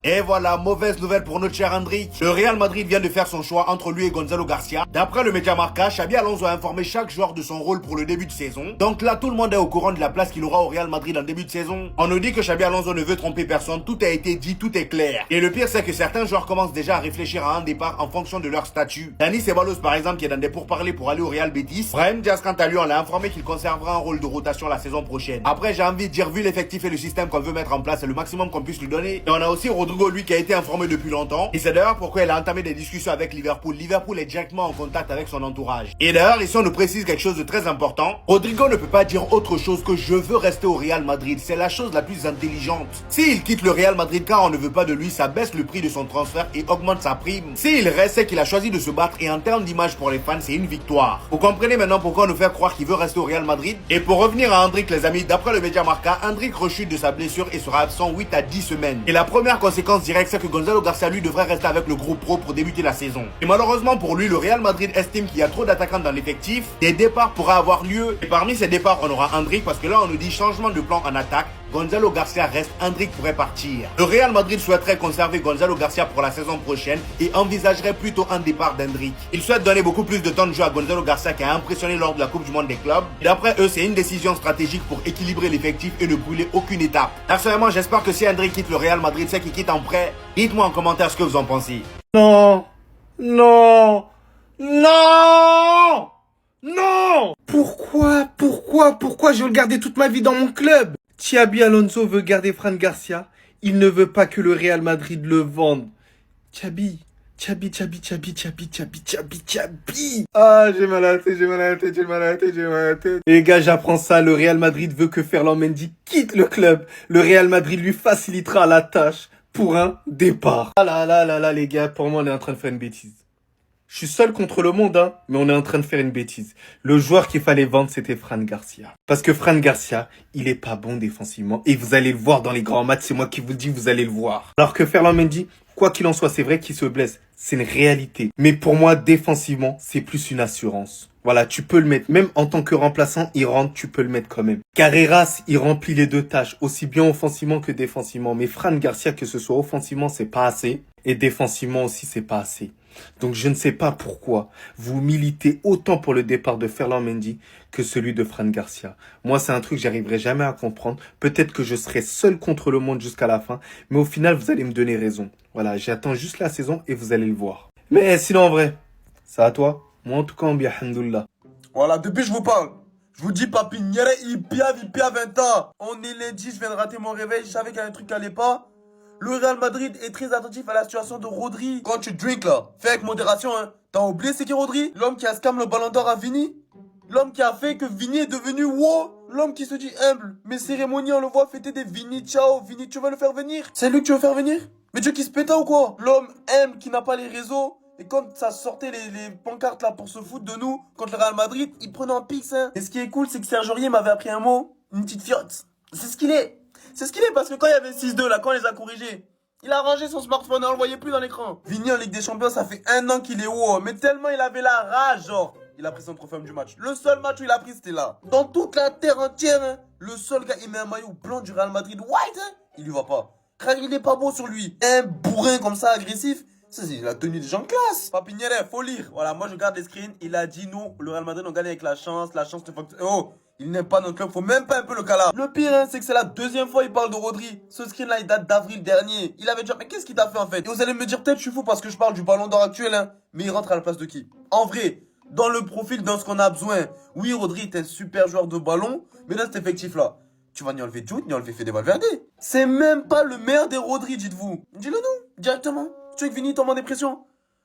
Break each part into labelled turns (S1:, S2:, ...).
S1: Et voilà, mauvaise nouvelle pour notre cher Endrick. Le Real Madrid vient de faire son choix entre lui et Gonzalo Garcia. D'après le média Marca, Xabi Alonso a informé chaque joueur de son rôle pour le début de saison. Donc là, tout le monde est au courant de la place qu'il aura au Real Madrid en début de saison. On nous dit que Xabi Alonso ne veut tromper personne, tout a été dit, tout est clair. Et le pire, c'est que certains joueurs commencent déjà à réfléchir à un départ en fonction de leur statut. Dani Ceballos, par exemple, qui est dans des pourparlers pour aller au Real Betis. Brahim Diaz, quant à lui, on l'a informé qu'il conservera un rôle de rotation la saison prochaine. Après, j'ai envie de dire, vu l'effectif et le système qu'on veut mettre en place, c'est le maximum qu'on puisse lui donner. Et on a aussi Rodrigo, lui, qui a été informé depuis longtemps. Et c'est d'ailleurs pourquoi il a entamé des discussions avec Liverpool. Liverpool est directement en contact avec son entourage. Et d'ailleurs, ici, on nous précise quelque chose de très important. Rodrigo ne peut pas dire autre chose que je veux rester au Real Madrid. C'est la chose la plus intelligente. S'il quitte le Real Madrid car on ne veut pas de lui, ça baisse le prix de son transfert et augmente sa prime. S'il reste, c'est qu'il a choisi de se battre et en termes d'image pour les fans, c'est une victoire. Vous comprenez maintenant pourquoi on nous fait croire qu'il veut rester au Real Madrid? Et pour revenir à Endrick, les amis, d'après le média Marca, Endrick rechute de sa blessure et sera absent 8 à 10 semaines. Et la première conséquence directe, c'est que Gonzalo Garcia, lui, devrait rester avec le groupe pro pour débuter la saison. Et malheureusement pour lui, le Real Madrid estime qu'il y a trop d'attaquants dans l'effectif. Des départs pourraient avoir lieu. Et parmi ces départs, on aura Endrick parce que là, on nous dit changement de plan en attaque. Gonzalo Garcia reste, Endrick pourrait partir. Le Real Madrid souhaiterait conserver Gonzalo Garcia pour la saison prochaine et envisagerait plutôt un départ d'Endrick. Il souhaite donner beaucoup plus de temps de jeu à Gonzalo Garcia qui a impressionné lors de la Coupe du Monde des clubs. D'après eux, c'est une décision stratégique pour équilibrer l'effectif et ne brûler aucune étape. Personnellement, j'espère que si Endrick quitte le Real Madrid, c'est qu'il quitte en prêt. Dites-moi en commentaire ce que vous en pensez.
S2: Non, non, non, non. Pourquoi je veux le garder toute ma vie dans mon club? Xabi Alonso veut garder Fran Garcia. Il ne veut pas que le Real Madrid le vende. Xabi. Ah, j'ai mal à la tête. Les gars, j'apprends ça. Le Real Madrid veut que Ferland Mendy quitte le club. Le Real Madrid lui facilitera la tâche pour un départ. Ah là, les gars, pour moi, on est en train de faire une bêtise. Je suis seul contre le monde, hein, mais on est en train de faire une bêtise. Le joueur qu'il fallait vendre, c'était Fran Garcia. Parce que Fran Garcia, il est pas bon défensivement. Et vous allez le voir dans les grands matchs, c'est moi qui vous le dis, vous allez le voir. Alors que Ferland Mendy, quoi qu'il en soit, c'est vrai qu'il se blesse. C'est une réalité. Mais pour moi, défensivement, c'est plus une assurance. Voilà, tu peux le mettre. Même en tant que remplaçant, il rentre, tu peux le mettre quand même. Carreras, il remplit les deux tâches, aussi bien offensivement que défensivement. Mais Fran Garcia, que ce soit offensivement, c'est pas assez. Et défensivement aussi, c'est pas assez. Donc je ne sais pas pourquoi vous militez autant pour le départ de Ferland Mendy que celui de Fran Garcia. Moi, c'est un truc que j'arriverai jamais à comprendre. Peut-être que je serai seul contre le monde jusqu'à la fin. Mais au final, vous allez me donner raison. Voilà, j'attends juste la saison et vous allez le voir. Mais sinon, en vrai, ça à toi. Moi, en tout cas, on bien, alhamdoulilah.
S3: Voilà, depuis je vous parle. Je vous dis, papi, il piave 20 ans. On est lundi, je viens de rater mon réveil. Je savais qu'il y avait un truc qui allait pas. Le Real Madrid est très attentif à la situation de Rodri. Quand tu drinks là, fais avec modération, hein. T'as oublié c'est qui Rodri? L'homme qui a scam le ballon d'or à Vini? L'homme qui a fait que Vini est devenu wow? L'homme qui se dit humble. Mais cérémonie, on le voit fêter des Vini, ciao. Vini, tu veux le faire venir? C'est lui que tu veux faire venir? Mais tu veux qu'il se péta ou quoi? L'homme aime qui n'a pas les réseaux. Et quand ça sortait les pancartes là pour se foutre de nous contre le Real Madrid, il prenait un pix, hein. Et ce qui est cool, c'est que Serge Aurier m'avait appris un mot, une petite fiotte. C'est ce qu'il est. C'est ce qu'il est parce que quand il y avait 6-2 là, quand on les a corrigés, il a rangé son smartphone et on le voyait plus dans l'écran. Vini en Ligue des Champions, ça fait 1 an qu'il est haut, mais tellement il avait la rage, genre. Il a pris son trophée du match. Le seul match où il a pris, c'était là. Dans toute la terre entière, hein, le seul gars, il met un maillot blanc du Real Madrid white, hein, il lui va pas. Car il est pas beau sur lui. Un bourrin comme ça, agressif. Ça, c'est la tenue des gens de classe. Papinière, faut lire. Voilà, moi, je garde les screens. Il a dit, nous, le Real Madrid, on gagne avec la chance. La chance, oh, il n'aime pas notre club. Faut même pas un peu le cas là. Le pire, hein, c'est que c'est la deuxième fois qu'il parle de Rodri. Ce screen là, il date d'avril dernier. Il avait déjà, mais qu'est-ce qu'il t'a fait en fait? Et vous allez me dire, peut-être, je suis fou parce que je parle du ballon d'or actuel, hein. Mais il rentre à la place de qui? En vrai, dans le profil, dans ce qu'on a besoin. Oui, Rodri est un super joueur de ballon. Mais dans cet effectif là, tu vas ni enlever Jude, ni enlever Fede Valverde. C'est même pas le meilleur des Rodri, dites-vous. Dis-le nous, directement. Tu veux que Vini tombe en dépression?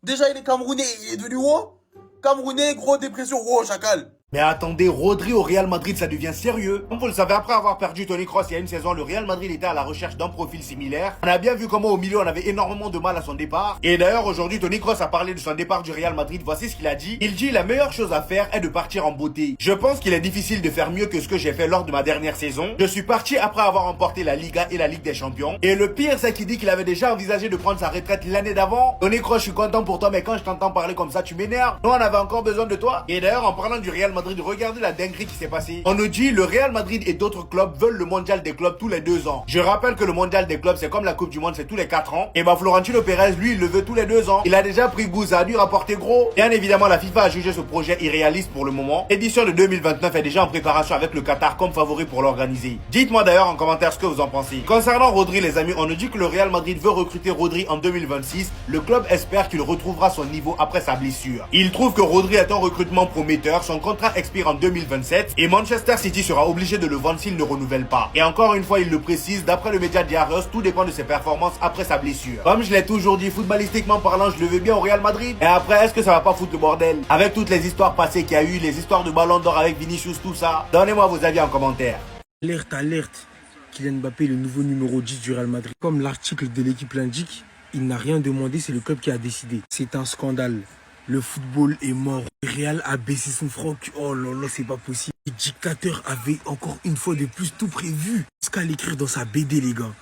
S3: Déjà, il est Camerounais, il est devenu wow. Camerounais, gros dépression, wow, chacal.
S1: Mais attendez, Rodri au Real Madrid, ça devient sérieux. Comme vous le savez, après avoir perdu Toni Kroos il y a une saison, le Real Madrid était à la recherche d'un profil similaire. On a bien vu comment au milieu, on avait énormément de mal à son départ. Et d'ailleurs, aujourd'hui, Toni Kroos a parlé de son départ du Real Madrid. Voici ce qu'il a dit. Il dit, la meilleure chose à faire est de partir en beauté. Je pense qu'il est difficile de faire mieux que ce que j'ai fait lors de ma dernière saison. Je suis parti après avoir remporté la Liga et la Ligue des Champions. Et le pire, c'est qu'il dit qu'il avait déjà envisagé de prendre sa retraite l'année d'avant. Toni Kroos, je suis content pour toi, mais quand je t'entends parler comme ça, tu m'énerves. Nous, on avait encore besoin de toi. Et d'ailleurs, en parlant du Real Madrid, Madrid, regardez la dinguerie qui s'est passée. On nous dit le Real Madrid et d'autres clubs veulent le mondial des clubs tous les 2 ans. Je rappelle que le mondial des clubs c'est comme la coupe du monde, c'est tous les 4 ans. Et bah Florentino Pérez, lui, il le veut tous les 2 ans. Il a déjà pris goût, ça a dû rapporter gros. Bien évidemment, la FIFA a jugé ce projet irréaliste pour le moment. L'édition de 2029 est déjà en préparation avec le Qatar comme favori pour l'organiser. Dites-moi d'ailleurs en commentaire ce que vous en pensez. Concernant Rodri les amis, on nous dit que le Real Madrid veut recruter Rodri en 2026. Le club espère qu'il retrouvera son niveau après sa blessure. Il trouve que Rodri est un recrutement prometteur. Son contrat expire en 2027 et Manchester City sera obligé de le vendre s'il ne renouvelle pas. Et encore une fois, il le précise, d'après le média Diarios, tout dépend de ses performances après sa blessure. Comme je l'ai toujours dit, footballistiquement parlant, je le veux bien au Real Madrid. Et après, est-ce que ça va pas foutre le bordel? Avec toutes les histoires passées qu'il y a eu, les histoires de Ballon d'Or avec Vinicius, tout ça, donnez-moi vos avis en commentaire.
S4: Alerte, alerte. Kylian Mbappé est le nouveau numéro 10 du Real Madrid. Comme l'article de l'équipe l'indique, il n'a rien demandé, c'est le club qui a décidé. C'est un scandale. Le football est mort. Le Real a baissé son froc. Oh là là, c'est pas possible. Le dictateur avait encore une fois de plus tout prévu. Jusqu'à l'écrire dans sa BD, les gars.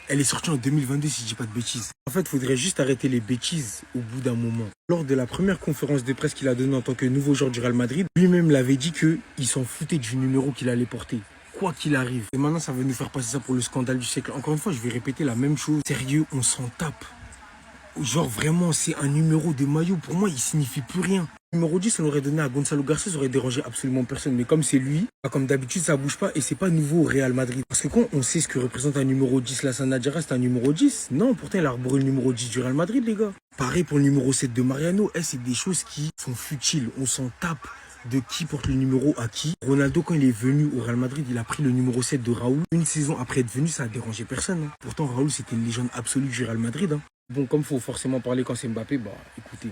S4: Elle est sortie en 2022 si je dis pas de bêtises. En fait, il faudrait juste arrêter les bêtises au bout d'un moment. Lors de la première conférence de presse qu'il a donnée en tant que nouveau joueur du Real Madrid, lui-même l'avait dit qu'il s'en foutait du numéro qu'il allait porter. Quoi qu'il arrive. Et maintenant, ça va nous faire passer ça pour le scandale du siècle. Encore une fois, je vais répéter la même chose. Sérieux, on s'en tape. Genre vraiment, c'est un numéro de maillot. Pour moi, il signifie plus rien. Le numéro 10, on l'aurait donné à Gonzalo Garcia, ça aurait dérangé absolument personne. Mais comme c'est lui, comme d'habitude, ça bouge pas et c'est pas nouveau au Real Madrid. Parce que quand on sait ce que représente un numéro 10, la Sanadjara, c'est un numéro 10. Non, pourtant, il a arboré le numéro 10 du Real Madrid, les gars. Pareil pour le numéro 7 de Mariano. C'est des choses qui sont futiles. On s'en tape de qui porte le numéro à qui. Ronaldo, quand il est venu au Real Madrid, il a pris le numéro 7 de Raoul. Une saison après être venu, ça a dérangé personne. Hein. Pourtant, Raoul, c'était une légende absolue du Real Madrid. Hein. Bon, comme il faut forcément parler quand c'est Mbappé, bah écoutez,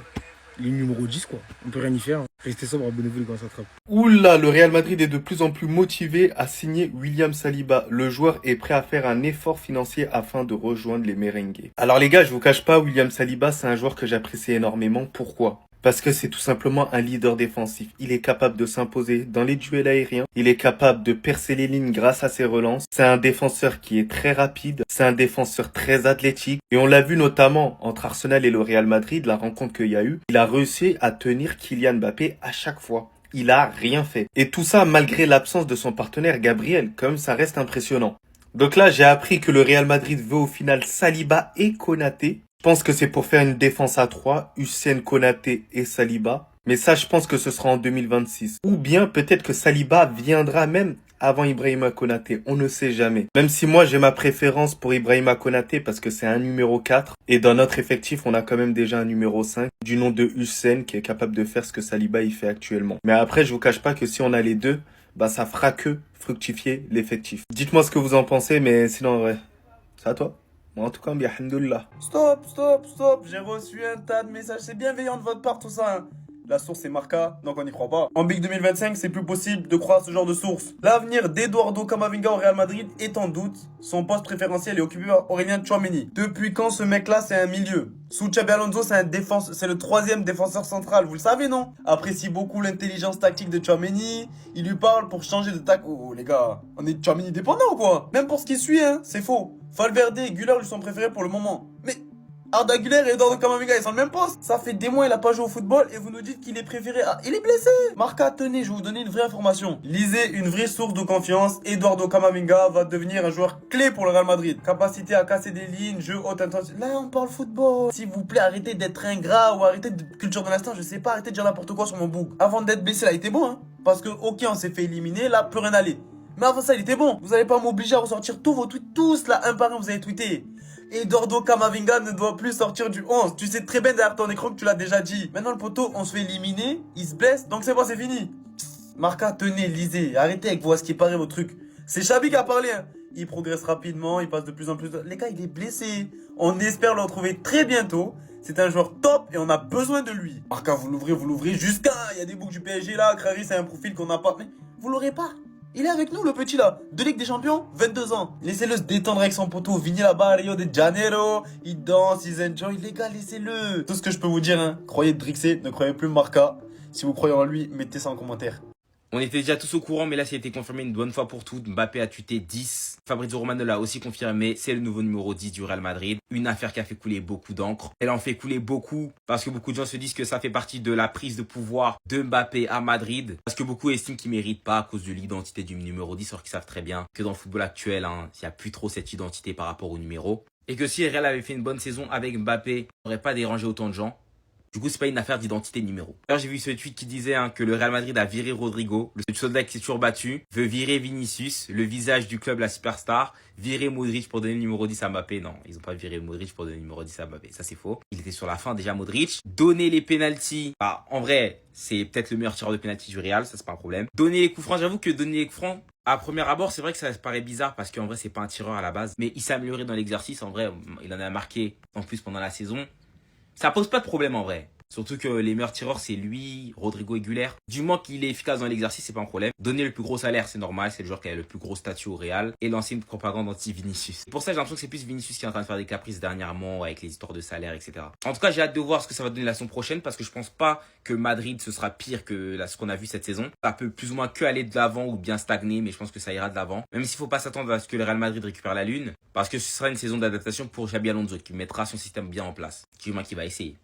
S4: les numéros 10 quoi. On peut rien y faire. Hein. Restez sobre, abonnez-vous les gars, ça trappe.
S2: Oula, le Real Madrid est de plus en plus motivé à signer William Saliba. Le joueur est prêt à faire un effort financier afin de rejoindre les merengues. Alors les gars, je vous cache pas, William Saliba, c'est un joueur que j'apprécie énormément. Pourquoi ? Parce que c'est tout simplement un leader défensif. Il est capable de s'imposer dans les duels aériens. Il est capable de percer les lignes grâce à ses relances. C'est un défenseur qui est très rapide. C'est un défenseur très athlétique. Et on l'a vu notamment entre Arsenal et le Real Madrid, la rencontre qu'il y a eu. Il a réussi à tenir Kylian Mbappé à chaque fois. Il a rien fait. Et tout ça malgré l'absence de son partenaire Gabriel. Comme ça reste impressionnant. Donc là, j'ai appris que le Real Madrid veut au final Saliba et Konaté. Je pense que c'est pour faire une défense à 3, Hussein, Konaté et Saliba. Mais ça, je pense que ce sera en 2026. Ou bien, peut-être que Saliba viendra même avant Ibrahima Konaté. On ne sait jamais. Même si moi, j'ai ma préférence pour Ibrahima Konaté parce que c'est un numéro 4. Et dans notre effectif, on a quand même déjà un numéro 5 du nom de Hussein qui est capable de faire ce que Saliba y fait actuellement. Mais après, je vous cache pas que si on a les deux, bah ça fera que fructifier l'effectif. Dites-moi ce que vous en pensez, mais sinon, en vrai, c'est à toi. En tout cas, bien, alhamdoulilah.
S3: Stop, stop, stop. J'ai reçu un tas de messages. C'est bienveillant de votre part, tout ça. Hein. La source est Marca, donc on n'y croit pas. En Big 2025, c'est plus possible de croire ce genre de source. L'avenir d'Eduardo Camavinga au Real Madrid est en doute. Son poste préférentiel est occupé par Aurélien Tchouaméni. Depuis quand ce mec-là, c'est un milieu? Sous Xabi Alonso, c'est le 3e défenseur central. Vous le savez, non? Apprécie beaucoup l'intelligence tactique de Tchouaméni. Il lui parle pour changer de tac. Oh, les gars, on est Tchouaméni dépendant ou quoi? Même pour ce qui suit, hein, c'est faux. Valverde et Güler lui sont préférés pour le moment. Mais Arda Güler et Eduardo Camavinga, ils sont le même poste. Ça fait des mois il a pas joué au football et vous nous dites qu'il est préféré à... Il est blessé. Marca, tenez, je vais vous donner une vraie information. Lisez une vraie source de confiance. Eduardo Camavinga va devenir un joueur clé pour le Real Madrid. Capacité à casser des lignes, jeu haute intensité. Là, on parle football. S'il vous plaît, arrêtez d'être ingrat ou arrêtez de culture de l'instant. Je sais pas, arrêtez de dire n'importe quoi sur mon bouc. Avant d'être blessé, là, il était bon, hein. Parce que, ok, on s'est fait éliminer, là, plus rien aller. Mais avant ça, il était bon. Vous allez pas m'obliger à ressortir tous vos tweets, tous là, un par un, vous avez tweeté. Eduardo Camavinga ne doit plus sortir du 11. Tu sais très bien derrière ton écran que tu l'as déjà dit. Maintenant, le poteau, on se fait éliminer, il se blesse, donc c'est bon, c'est fini. Marca, tenez, lisez, arrêtez avec ce qui paraît vos trucs. C'est Xabi qui a parlé, hein. Il progresse rapidement, il passe de plus en plus... Les gars, il est blessé. On espère le retrouver très bientôt. C'est un joueur top et on a besoin de lui. Marca, vous l'ouvrez jusqu'à... Il y a des boucs du PSG là, Crary, c'est un profil qu'on n'a pas. Mais vous l'aurez pas. Il est avec nous, le petit là. De Ligue des Champions, 22 ans. Laissez-le se détendre avec son poteau. Vini là-bas, Rio de Janeiro. Il danse, il enjoy. Les gars, laissez-le. Tout ce que je peux vous dire, hein. Croyez Drixé, ne croyez plus Marca. Si vous croyez en lui, mettez ça en commentaire.
S5: On était déjà tous au courant, mais là, ça a été confirmé une bonne fois pour toutes. Mbappé a tuté 10. Fabrizio Romano l'a aussi confirmé, c'est le nouveau numéro 10 du Real Madrid. Une affaire qui a fait couler beaucoup d'encre. Elle en fait couler beaucoup parce que beaucoup de gens se disent que ça fait partie de la prise de pouvoir de Mbappé à Madrid. Parce que beaucoup estiment qu'il ne mérite pas à cause de l'identité du numéro 10, alors qu'ils savent très bien que dans le football actuel, il n'y a plus trop cette identité par rapport au numéro. Et que si Real avait fait une bonne saison avec Mbappé, ça n'aurait pas dérangé autant de gens. Du coup, c'est pas une affaire d'identité numéro. D'ailleurs, j'ai vu ce tweet qui disait que le Real Madrid a viré Rodrigo, le soldat qui s'est toujours battu, veut virer Vinicius, le visage du club, la superstar, virer Modric pour donner le numéro 10 à Mbappé. Non, ils ont pas viré Modric pour donner le numéro 10 à Mbappé. Ça, c'est faux. Il était sur la fin déjà, Modric. Donner les pénaltys. Bah, en vrai, c'est peut-être le meilleur tireur de pénalty du Real, ça c'est pas un problème. Donner les coups francs, j'avoue que donner les coups francs, à premier abord, c'est vrai que ça paraît bizarre parce qu'en vrai, c'est pas un tireur à la base. Mais il s'est amélioré dans l'exercice. En vrai, il en a marqué en plus pendant la saison. Ça pose pas de problème en vrai. Surtout que les meilleurs tireurs, c'est lui, Rodrigo et Güler. Du moment qu'il est efficace dans l'exercice, c'est pas un problème. Donner le plus gros salaire, c'est normal. C'est le joueur qui a le plus gros statut au Real. Et lancer une propagande anti-Vinicius. Pour ça, j'ai l'impression que c'est plus Vinicius qui est en train de faire des caprices dernièrement avec les histoires de salaire, etc. En tout cas, j'ai hâte de voir ce que ça va donner la saison prochaine parce que je pense pas que Madrid, ce sera pire que ce qu'on a vu cette saison. Ça peut plus ou moins que aller de l'avant ou bien stagner, mais je pense que ça ira de l'avant. Même s'il faut pas s'attendre à ce que le Real Madrid récupère la lune parce que ce sera une saison d'adaptation pour Xabi Alonso qui mettra son système bien en place. Qui va essayer.